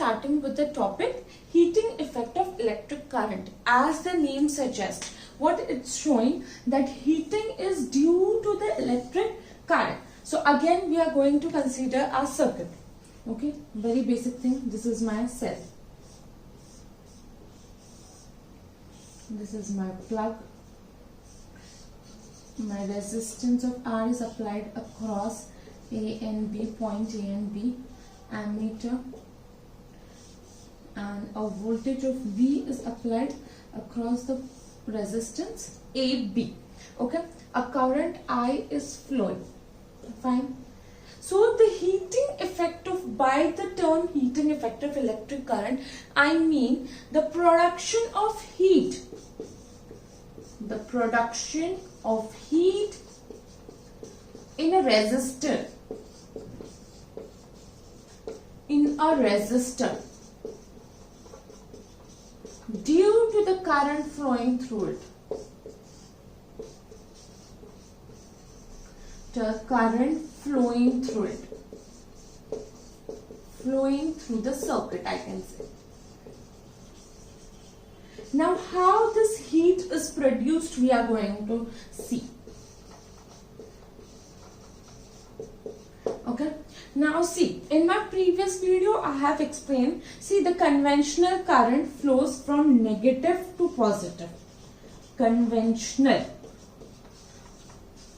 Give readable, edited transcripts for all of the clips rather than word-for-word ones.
starting with the topic heating effect of electric current. As the name suggests, what it's showing that heating is due to the electric current. So again we are going to consider our circuit. Okay, very basic thing. This is my cell. This is my plug. My resistance of R is applied across A and B, point A and B, ammeter, and a voltage of V is applied across the resistance AB. Okay, a current I is flowing. Fine. So the heating effect of, by the term heating effect of electric current, I mean the production of heat. The production of heat in a resistor. In a resistor. Due to the current flowing through it. The current flowing through it. Flowing through the circuit, I can say. Now how this heat is produced, we are going to see. Okay. Now see, in my previous video I have explained, see, the conventional current flows from negative to positive. Conventional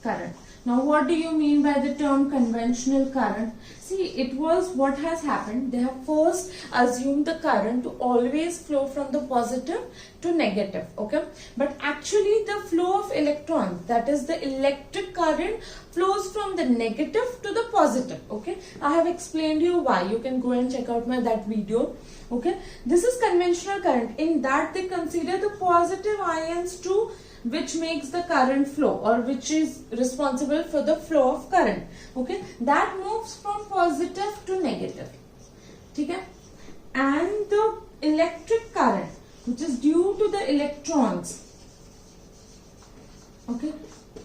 current. Now what do you mean by the term conventional current? See, it was what has happened. They have first assumed the current to always flow from the positive to negative. Okay. But actually the flow of electrons, that is the electric current, flows from the negative to the positive. Okay. I have explained you why. You can go and check out that video. Okay. This is conventional current. In that they consider the positive ions too, which makes the current flow, or which is responsible for the flow of current. Okay, that moves from positive to negative. Okay, and the electric current, which is due to the electrons, okay,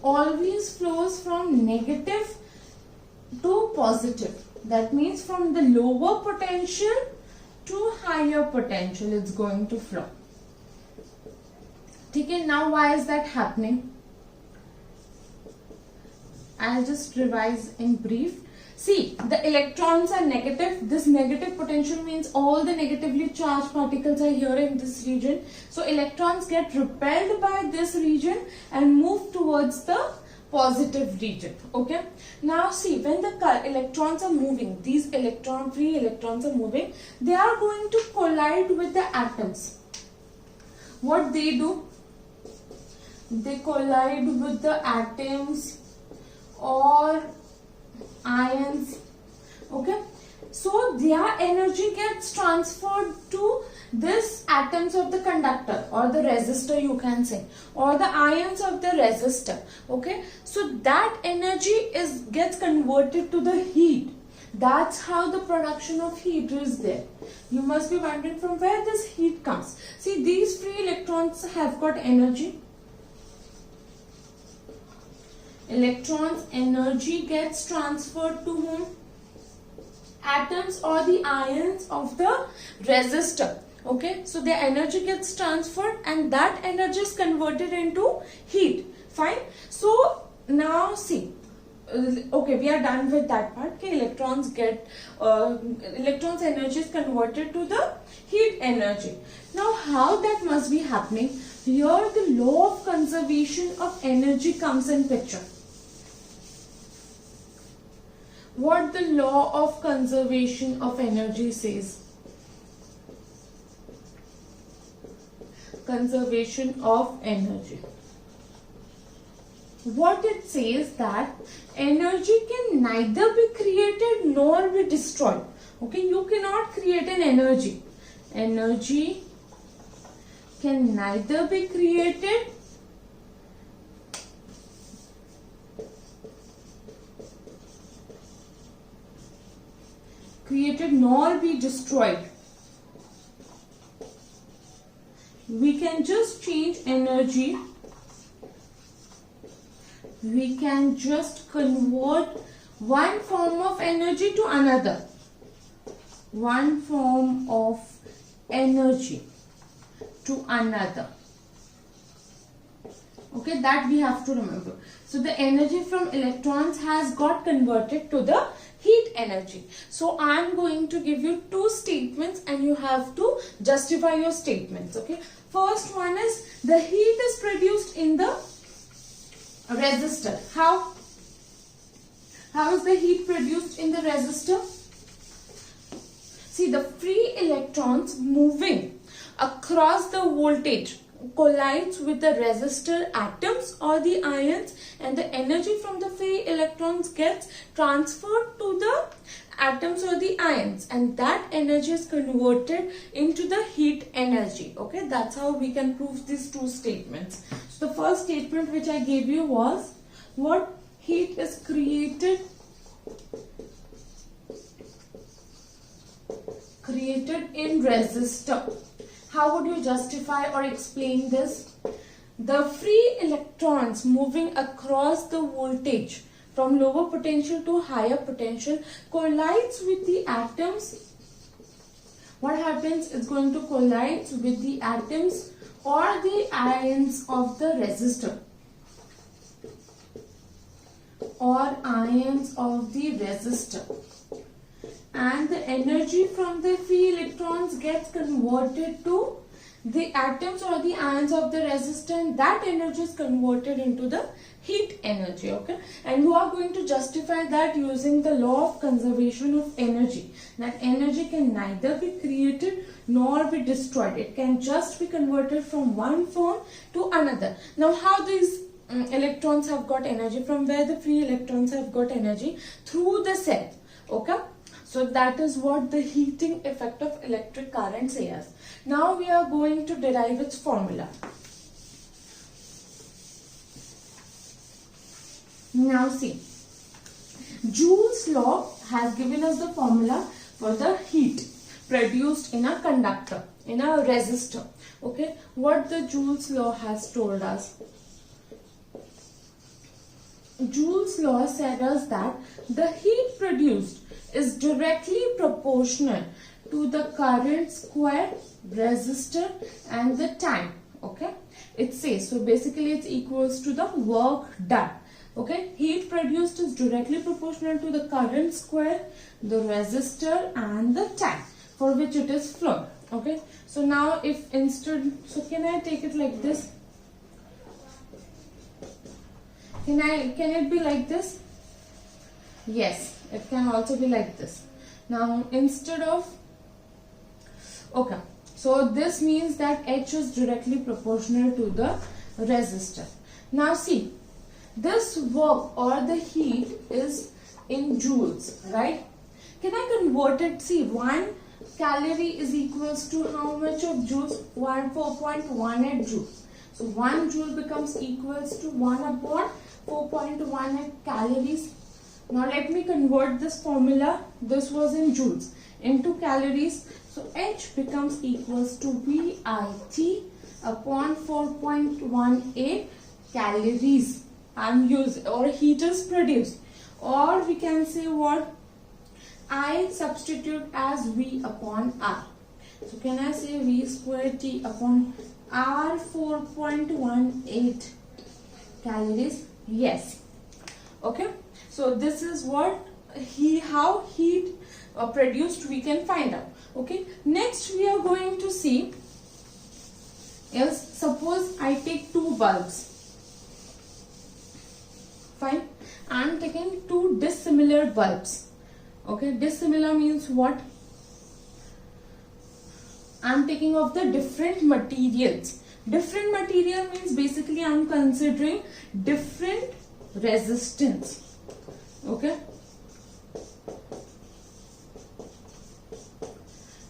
always flows from negative to positive. That means from the lower potential to higher potential it's going to flow. Okay, now why is that happening? I'll just revise in brief. See, the electrons are negative. This negative potential means all the negatively charged particles are here in this region. So electrons get repelled by this region and move towards the positive region. Okay. Now see, when the electrons are moving, these free electrons are moving, they are going to collide with the atoms. What they do? They collide with the atoms or ions. Okay, so their energy gets transferred to this atoms of the conductor or the resistor, you can say, or the ions of the resistor. Okay, so that energy gets converted to the heat. That's how the production of heat is there. You must be wondering from where this heat comes. See, these free electrons have got energy. Electrons' energy gets transferred to whom? Atoms or the ions of the resistor. Okay, so their energy gets transferred and that energy is converted into heat. Fine. So now see, okay, we are done with that part. Okay, electrons energy is converted to the heat energy. Now how that must be happening? Here the law of conservation of energy comes in picture. What the law of conservation of energy says? Conservation of energy. What it says that energy can neither be created nor be destroyed. Okay, you cannot create an energy. Energy can neither be created nor be destroyed. We can just change energy. We can just convert one form of energy to another. One form energy to another. Okay, that we have to remember. So the energy from electrons has got converted to the heat energy. So I am going to give you two statements and you have to justify your statements. Okay, first one is the heat is produced in the resistor. How is the heat produced in the resistor? See, the free electrons moving across the voltage collides with the resistor atoms or the ions, and the energy from the free electrons gets transferred to the atoms or the ions, and that energy is converted into the heat energy. Okay, that's how we can prove these two statements. So the first statement which I gave you was what? Heat is created in resistor. How would you justify or explain this? The free electrons moving across the voltage from lower potential to higher potential collides with the atoms. What happens? It's going to collide with the atoms or the ions of the resistor. And the energy from the free electrons gets converted to the atoms or the ions of the resistor, and that energy is converted into the heat energy. Okay, and you are going to justify that using the law of conservation of energy, that energy can neither be created nor be destroyed. It can just be converted from one form to another. Now, how these electrons have got energy? From where the free electrons have got energy? Through the cell. Okay, so that is what the heating effect of electric current says. Now we are going to derive its formula. Now see, Joule's law has given us the formula for the heat produced in a conductor, in a resistor. Okay, what the Joule's law has told us? Joule's law said us that the heat produced is directly proportional to the current square, resistor and the time. Okay, it says, so basically it's equals to the work done. Okay, heat produced is directly proportional to the current square, the resistor and the time for which it is flowing. Okay, so now if instead, so can I take it like this? Can it be like this? Yes, it can also be like this. Now instead of, okay, so this means that H is directly proportional to the resistor. Now see, this work or the heat is in joules, right? Can I convert it? See, 1 calorie is equals to how much of joules? 4.18 joules. So 1 joule becomes equals to 1 upon 4.18 calories. Now let me convert this formula. This was in joules into calories. So H becomes equals to VIT upon 4.18 calories. I'm using, or heat is produced. Or we can say what? I substitute as V upon R. So can I say V square T upon R 4.18 calories? Yes. Okay. So this is what how heat produced we can find out. Okay. Next we are going to see is, suppose I take 2 bulbs. Fine. I am taking 2 dissimilar bulbs. Okay. Dissimilar means what? I am taking of the different materials. Different material means basically I am considering different resistance. Okay.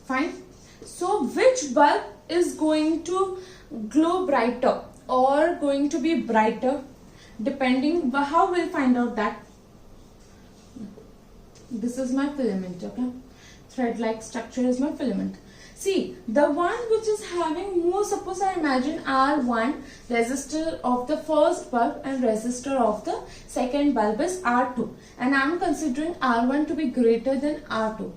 Fine. So which bulb is going to glow brighter or going to be brighter? Depending, how we'll find out that? This is my filament. Okay. Thread like structure is my filament. See, the one which is having more, suppose I imagine R1, resistor of the first bulb and resistor of the second bulb is R2. And I am considering R1 to be greater than R2.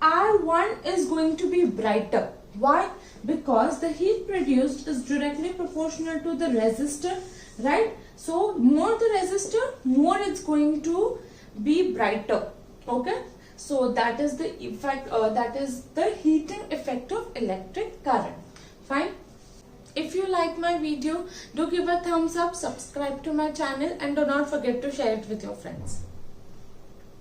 R1 is going to be brighter. Why? Because the heat produced is directly proportional to the resistor, right? So more the resistor, more it's going to be brighter. Okay, so that is the effect, that is the heating effect of electric current. Fine. If you like my video, do give a thumbs up, subscribe to my channel, and do not forget to share it with your friends.